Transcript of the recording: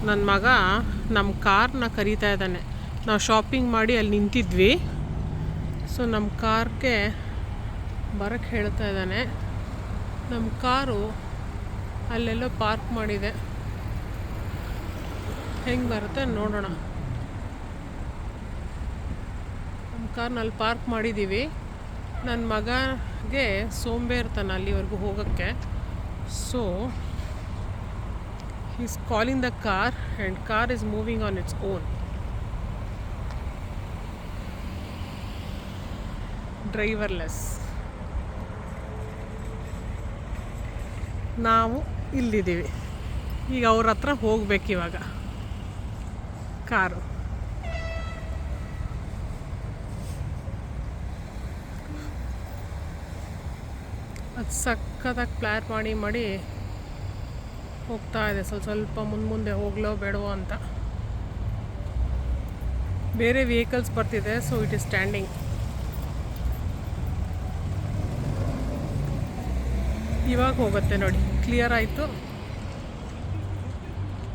ನನ್ನ ಮಗ ನಮ್ಮ ಕಾರ್ನ ಕರೀತಾ ಇದ್ದಾನೆ. ನಾವು ಶಾಪಿಂಗ್ ಮಾಡಿ ಅಲ್ಲಿ ನಿಂತಿದ್ವಿ. ಸೊ ನಮ್ಮ ಕಾರ್ಗೆ ಬರೋಕ್ಕೆ ಹೇಳ್ತಾ ಇದ್ದಾನೆ. ನಮ್ಮ ಕಾರು ಅಲ್ಲೆಲ್ಲೋ ಪಾರ್ಕ್ ಮಾಡಿದೆ. ಹೆಂಗೆ ಬರುತ್ತೆ ನೋಡೋಣ. ನಮ್ಮ ಕಾರ್ನ ಅಲ್ಲಿ ಪಾರ್ಕ್ ಮಾಡಿದ್ದೀವಿ. ನನ್ನ ಮಗಗೆ ಸೋಂಬೇರ್ತಾನೆ ಅಲ್ಲಿವರೆಗೂ ಹೋಗೋಕ್ಕೆ. So he's calling the car and car is moving on its own. Driverless. ನಾವು ಇಲ್ಲಿದ್ದೀವಿ. ಈಗ ಅವ್ರ ಹತ್ರ ಹೋಗ್ಬೇಕಿವಾಗ ಕಾರು. ಅದು ಸಕ್ಕತ್ತಾಗಿ ಪ್ಲ್ಯಾನ್ ಮಾಡಿ ಹೋಗ್ತಾ ಇದೆ. ಸ್ವಲ್ಪ ಮುಂದೆ ಹೋಗ್ಲೋ ಬೇಡವೋ ಅಂತ. ಬೇರೆ ವೆಹಿಕಲ್ಸ್ ಬರ್ತಿದೆ. So it is standing. ಇವಾಗ ಹೋಗುತ್ತೆ ನೋಡಿ, ಕ್ಲಿಯರ್ ಆಯಿತು.